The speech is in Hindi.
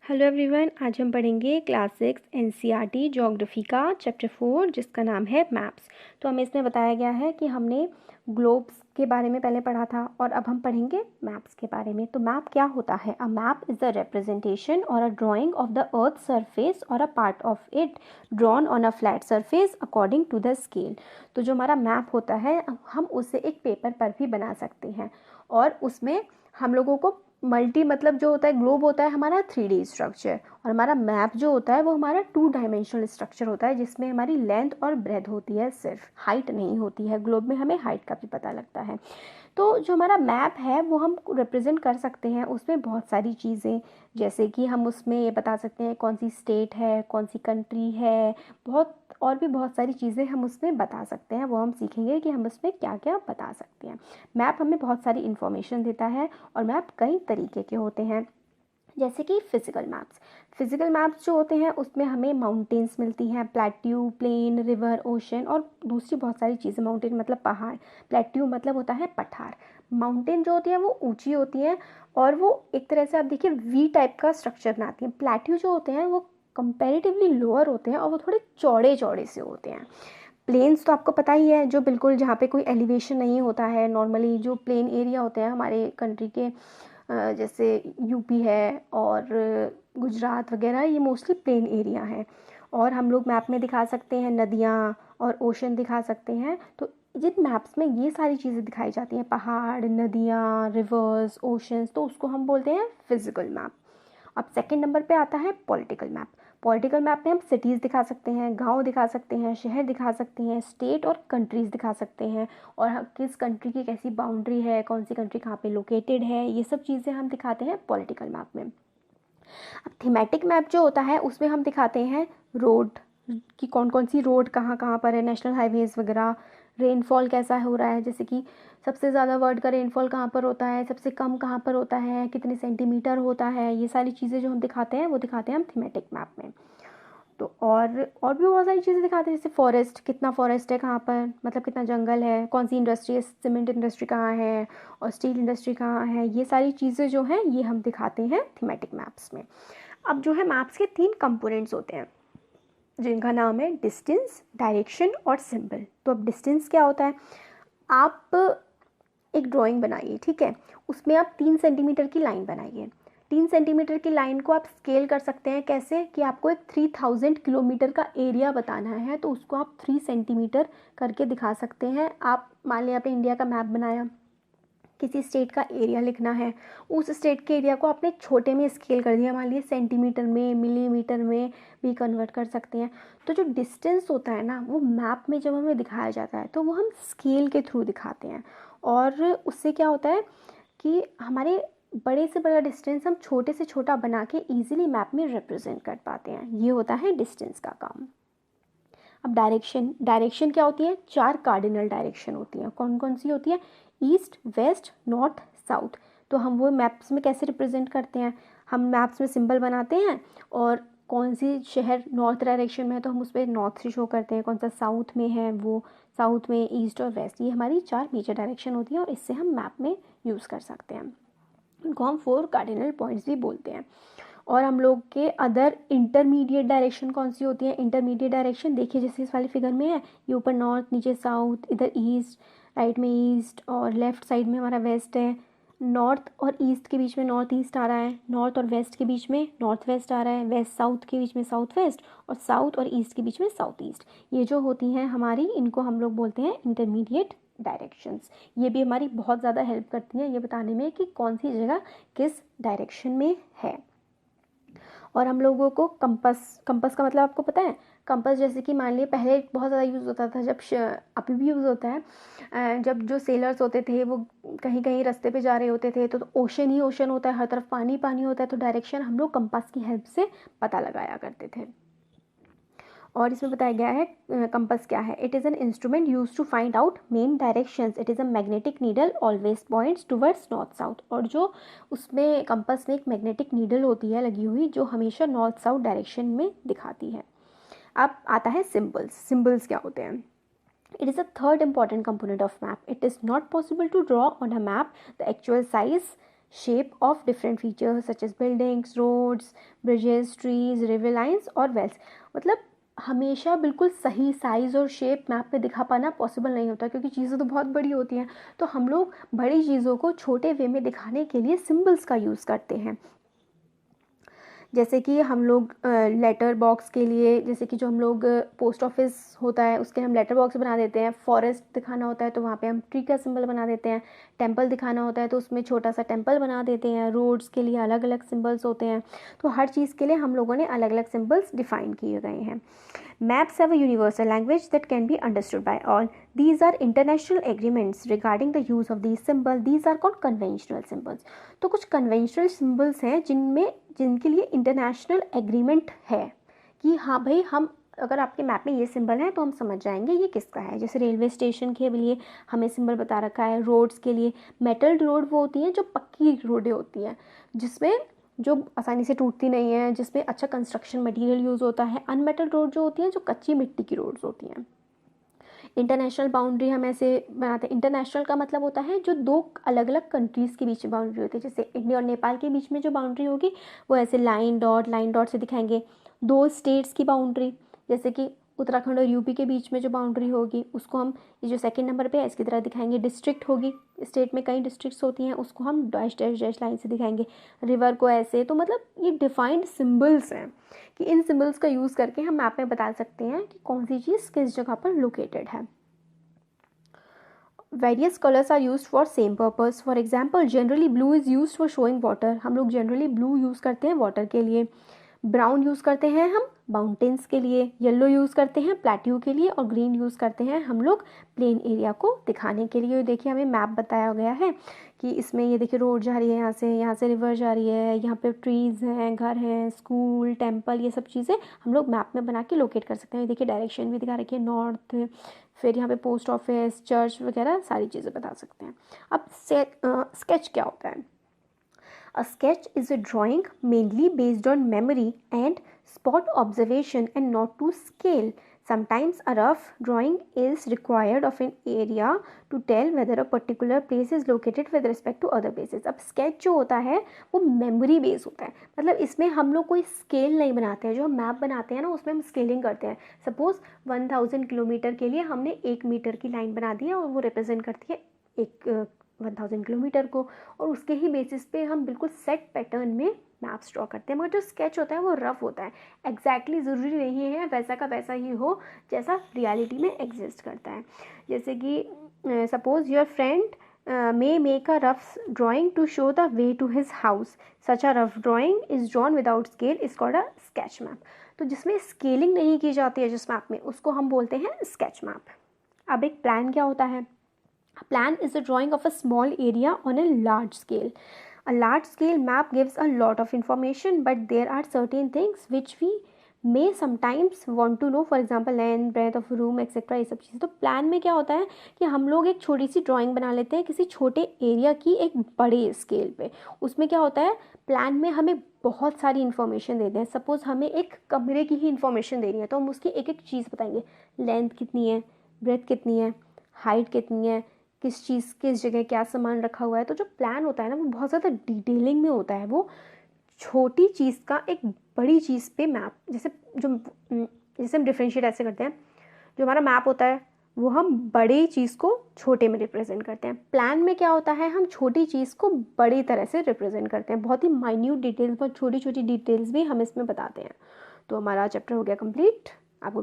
हेलो एवरीवन, आज हम पढ़ेंगे क्लास 6 एनसीईआरटी ज्योग्राफी का चैप्टर 4 जिसका नाम है मैप्स। तो हमें इसमें बताया गया है कि हमने ग्लोब्स के बारे में पहले पढ़ा था और अब हम पढ़ेंगे मैप्स के बारे में। तो मैप क्या होता है? A map is the representation or a drawing of the earth surface or a part of it drawn on a flat surface according to the scale. तो जो हमारा मैप होता है हम उसे एक पेपर पर भी बना सकते हैं और उसमें हम लोगों को मतलब जो होता है ग्लोब होता है हमारा 3D स्ट्रक्चर और हमारा मैप जो होता है वो हमारा 2 डायमेंशनल स्ट्रक्चर होता है जिसमें हमारी लेंथ और ब्रेथ होती है, सिर्फ हाइट नहीं होती है। ग्लोब में हमें हाइट का भी पता लगता है। तो जो हमारा मैप है वो हम रिप्रेजेंट कर सकते हैं उसमें बहुत सारी चीज़ें, जैसे कि हम उसमें ये बता सकते हैं कौन सी स्टेट है, कौन सी कंट्री है, बहुत और भी बहुत सारी चीज़ें हम उसमें बता सकते हैं। वो हम सीखेंगे कि हम उसमें क्या क्या बता सकते हैं। मैप हमें बहुत सारी इन्फॉर्मेशन देता है और मैप कई तरीके के होते हैं, जैसे कि फिजिकल मैप्स जो होते हैं उसमें हमें माउंटेन्स मिलती हैं, प्लेट्यू, प्लेन, रिवर, ओशन और दूसरी बहुत सारी चीज़ें। माउंटेन मतलब पहाड़, प्लेट्यू मतलब होता है पठार। माउंटेन जो होती है वो ऊंची होती हैं और वो एक तरह से आप देखिए वी टाइप का स्ट्रक्चर बनाती हैं। प्लेट्यू जो होते हैं वो कंपैरेटिवली लोअर होते हैं और वो थोड़े चौड़े चौड़े से होते हैं। प्लेन्स तो आपको पता ही है, जो बिल्कुल जहाँ पे कोई एलिवेशन नहीं होता है। नॉर्मली जो प्लेन एरिया होते हैं हमारे कंट्री के, जैसे यूपी है और गुजरात वगैरह, ये मोस्टली प्लेन एरिया है। और हम लोग मैप में दिखा सकते हैं नदियाँ और ओशन दिखा सकते हैं। तो जिन मैप्स में ये सारी चीज़ें दिखाई जाती हैं, पहाड़, नदियाँ, रिवर्स, ओशंस, तो उसको हम बोलते हैं फिजिकल मैप। अब सेकंड नंबर पे आता है पॉलिटिकल मैप। पॉलिटिकल मैप में हम सिटीज़ दिखा सकते हैं, गांव दिखा सकते हैं, शहर दिखा सकते हैं, स्टेट और कंट्रीज़ दिखा सकते हैं और किस कंट्री की कैसी बाउंड्री है, कौन सी कंट्री कहाँ पे लोकेटेड है, ये सब चीज़ें हम दिखाते हैं पॉलिटिकल मैप में। अब थीमेटिक मैप जो होता है उसमें हम दिखाते हैं रोड कि कौन कौन सी रोड कहाँ कहाँ पर है, नेशनल हाईवेज़ वगैरह। रेनफॉल कैसा हो रहा है, जैसे कि सबसे ज़्यादा वर्ल्ड का रेनफॉल कहाँ पर होता है, सबसे कम कहाँ पर होता है, कितने सेंटीमीटर होता है, ये सारी चीज़ें जो हम दिखाते हैं वो दिखाते हैं हम थीमेटिक मैप में। तो और भी बहुत सारी चीज़ें दिखाते हैं, जैसे फॉरेस्ट, कितना फॉरेस्ट है कहाँ पर, मतलब कितना जंगल है, कौन सी इंडस्ट्री है, सीमेंट इंडस्ट्री कहाँ है और स्टील इंडस्ट्री कहाँ है, ये सारी चीज़ें जो हैं ये हम दिखाते हैं थीमेटिक मैप्स में। अब जो है मैप्स के 3 कंपोनेंट्स होते हैं जिनका नाम है डिस्टेंस, डायरेक्शन और सिंबल। तो अब डिस्टेंस क्या होता है? आप एक ड्राइंग बनाइए, ठीक है, उसमें आप 3 सेंटीमीटर की लाइन बनाइए। 3 सेंटीमीटर की लाइन को आप स्केल कर सकते हैं कैसे, कि आपको एक 3000 किलोमीटर का एरिया बताना है तो उसको आप 3 सेंटीमीटर करके दिखा सकते हैं। आप मान लिया आपने इंडिया का मैप बनाया, किसी स्टेट का एरिया लिखना है, उस स्टेट के एरिया को आपने छोटे में स्केल कर दिया, मान लीजिए सेंटीमीटर में, मिलीमीटर में भी कन्वर्ट कर सकते हैं। तो जो डिस्टेंस होता है ना वो मैप में जब हमें दिखाया जाता है तो वो हम स्केल के थ्रू दिखाते हैं और उससे क्या होता है कि हमारे बड़े से बड़ा डिस्टेंस हम छोटे से छोटा बना के ईजिली मैप में रिप्रेजेंट कर पाते हैं। ये होता है डिस्टेंस का काम। अब डायरेक्शन क्या होती है? 4 कार्डिनल डायरेक्शन होती हैं। कौन कौन सी होती है? East, west, north, south. तो हम वो मैप्स में कैसे रिप्रेजेंट करते हैं? हम मैप्स में सिंबल बनाते हैं और कौन सी शहर नॉर्थ डायरेक्शन में है तो हम उस पर नॉर्थ से शो करते हैं, कौन सा साउथ में है वो साउथ में, ईस्ट और वेस्ट। ये हमारी 4 मेजर डायरेक्शन होती है और इससे हम मैप में यूज़ कर सकते हैं। इनको हम 4 कार्डिनल पॉइंट्स भी बोलते हैं। और हम लोग के अदर इंटरमीडिएट डायरेक्शन कौन सी होती है? इंटरमीडिएट डायरेक्शन देखिए जैसे इस वाले फिगर में है, ये ऊपर नॉर्थ, नीचे साउथ, इधर ईस्ट, राइट में ईस्ट और लेफ्ट साइड में हमारा वेस्ट है। नॉर्थ और ईस्ट के बीच में नॉर्थ ईस्ट आ रहा है, नॉर्थ और वेस्ट के बीच में नॉर्थ वेस्ट आ रहा है, वेस्ट साउथ के बीच में साउथ वेस्ट और साउथ और ईस्ट के बीच में साउथ ईस्ट। ये जो होती हैं हमारी, इनको हम लोग बोलते हैं इंटरमीडिएट डायरेक्शंस। ये भी हमारी बहुत ज़्यादा हेल्प करती हैं ये बताने में कि कौन सी जगह किस डायरेक्शन में है। और हम लोगों को कंपस का मतलब आपको पता है? कंपस जैसे कि मान लिए पहले बहुत ज़्यादा यूज़ होता था, जब अभी भी यूज़ होता है, जब जो सेलर्स होते थे वो कहीं कहीं रास्ते पे जा रहे होते थे तो ओशन ही ओशन होता है, हर तरफ पानी पानी होता है, तो डायरेक्शन हम लोग कंपास की हेल्प से पता लगाया करते थे। और इसमें बताया गया है कंपास क्या है। It is an instrument use to find out main directions. It is a magnetic needle always points towards north south. और जो उसमें कंपास में एक मैग्नेटिक नीडल होती है लगी हुई जो हमेशा नॉर्थ साउथ डायरेक्शन में दिखाती है। अब आता है सिंबल्स। सिंबल्स क्या होते हैं? It is a third important component of map. It is not possible to draw on a map the actual size, shape of different features such as buildings, roads, bridges, trees, river lines और वेल्स। मतलब हमेशा बिल्कुल सही साइज़ और शेप मैप में दिखा पाना पॉसिबल नहीं होता, क्योंकि चीज़ें तो बहुत बड़ी होती हैं। तो हम लोग बड़ी चीज़ों को छोटे वे में दिखाने के लिए सिंबल्स का यूज़ करते हैं। जैसे कि हम लोग लेटर बॉक्स के लिए, जैसे कि जो हम लोग पोस्ट ऑफिस होता है उसके हम लेटर बॉक्स बना देते हैं। फॉरेस्ट दिखाना होता है तो वहाँ पे हम ट्री का सिंबल बना देते हैं। टेंपल दिखाना होता है तो उसमें छोटा सा टेंपल बना देते हैं। रोड्स के लिए अलग अलग सिंबल्स होते हैं। तो हर चीज़ के लिए हम लोगों ने अलग अलग सिंबल्स डिफाइन किए गए हैं। Maps have a universal language that can be understood by all. These are international agreements regarding the use of these symbols. These are called conventional symbols. तो कुछ conventional symbols हैं जिनके लिए इंटरनेशनल एग्रीमेंट है कि हाँ भाई, हम अगर आपके मैप में ये सिंबल है तो हम समझ जाएंगे ये किसका है। जैसे रेलवे स्टेशन के लिए हमें सिंबल बता रखा है। रोड्स के लिए मेटल रोड वो होती हैं जो पक्की रोडें होती हैं, जिसमें जो आसानी से टूटती नहीं है, जिसमें अच्छा कंस्ट्रक्शन मटेरियल यूज़ होता है। अनमेटल रोड जो होती हैं जो कच्ची मिट्टी की रोड्स होती हैं। इंटरनेशनल बाउंड्री हम ऐसे बनाते हैं। इंटरनेशनल का मतलब होता है जो दो अलग अलग कंट्रीज़ के बीच में बाउंड्री होती है। जैसे इंडिया और नेपाल के बीच में जो बाउंड्री होगी वो ऐसे लाइन डॉट से दिखाएंगे। दो स्टेट्स की बाउंड्री, जैसे कि उत्तराखंड और यूपी के बीच में जो बाउंड्री होगी उसको हम, ये जो सेकंड नंबर पे है इसकी तरह दिखाएंगे। डिस्ट्रिक्ट होगी, स्टेट में कई डिस्ट्रिक्ट्स होती हैं, उसको हम डैश डैश डैश लाइन से दिखाएंगे। रिवर को ऐसे। तो मतलब ये डिफाइंड सिंबल्स हैं कि इन सिंबल्स का यूज़ करके हम मैप में बता सकते हैं कि कौन सी चीज़ किस जगह पर लोकेटेड है। Various colors are used for same purpose. For example, generally blue is used for showing water. हम लोग generally blue यूज़ करते हैं water के लिए। ब्राउन यूज़ करते हैं हम माउंटेन्स के लिए। येलो यूज़ करते हैं प्लेट्यू के लिए। और ग्रीन यूज़ करते हैं हम लोग प्लेन एरिया को दिखाने के लिए। देखिए हमें मैप बताया गया है कि इसमें ये देखिए रोड जा रही है, यहाँ से रिवर जा रही है, यहाँ पे ट्रीज़ हैं, घर हैं, स्कूल, टेंपल, ये सब चीज़ें हम लोग मैप में बना के लोकेट कर सकते हैं। देखिए डायरेक्शन भी दिखा रखी है, नॉर्थ, फिर यहाँ पे पोस्ट ऑफिस, चर्च वगैरह सारी चीज़ें बता सकते हैं। अब स्केच क्या होता है? A sketch is a drawing mainly based on memory and spot observation and not to scale. Sometimes a rough drawing is required of an area to tell whether a particular place is located with respect to other places. अब sketch जो होता है वो memory based होता है। मतलब इसमें हम लोग कोई स्केल नहीं बनाते हैं। जो हम मैप बनाते हैं ना उसमें हम स्केलिंग करते हैं। सपोज 1000 किलोमीटर के लिए हमने 1 मीटर की लाइन बना दी है और वो रिप्रेजेंट करती है एक 1000 किलोमीटर को, और उसके ही बेसिस पे हम बिल्कुल सेट पैटर्न में मैप्स ड्रॉ करते हैं। मगर जो स्केच होता है वो रफ होता है। एग्जैक्टली ज़रूरी नहीं है वैसा का वैसा ही हो जैसा रियलिटी में एग्जिस्ट करता है। जैसे कि suppose your friend may make a rough drawing to show the way to his house. Such a rough drawing is drawn without scale is called a sketch map. तो जिसमें स्केलिंग नहीं की जाती है जिस मैप में, उसको हम बोलते हैं स्केच मैप। अब एक प्लान क्या होता है? A plan is a drawing of a small area on a large scale. A large scale map gives a lot of information, but there are certain things which we may sometimes want to know. For example, length, breadth of room, etc. ये सब चीज़ें। तो प्लान में क्या होता है कि हम लोग एक छोटी सी ड्राइंग बना लेते हैं किसी छोटे एरिया की एक बड़े स्केल पे। उसमें क्या होता है, प्लान में हमें बहुत सारी इन्फॉर्मेशन देते हैं। सपोज हमें एक कमरे की ही इन्फॉर्मेशन देनी है तो हम उसकी एक एक चीज़ बताएंगे। लेंथ कितनी है, ब्रेथ कितनी है, हाइट कितनी है, किस चीज़ किस जगह क्या सामान रखा हुआ है। तो जो प्लान होता है ना वो बहुत ज़्यादा डिटेलिंग में होता है। वो छोटी चीज़ का एक बड़ी चीज़ पे मैप, जैसे हम डिफ्रेंशिएट ऐसे करते हैं। जो हमारा मैप होता है वो हम बड़ी चीज़ को छोटे में रिप्रेजेंट करते हैं। प्लान में क्या होता है, हम छोटी चीज़ को बड़ी तरह से रिप्रेजेंट करते हैं। बहुत ही माइन्यूट डिटेल्स, बहुत छोटी छोटी डिटेल्स भी हम इसमें बताते हैं। तो हमारा चैप्टर हो गया कंप्लीट। आपको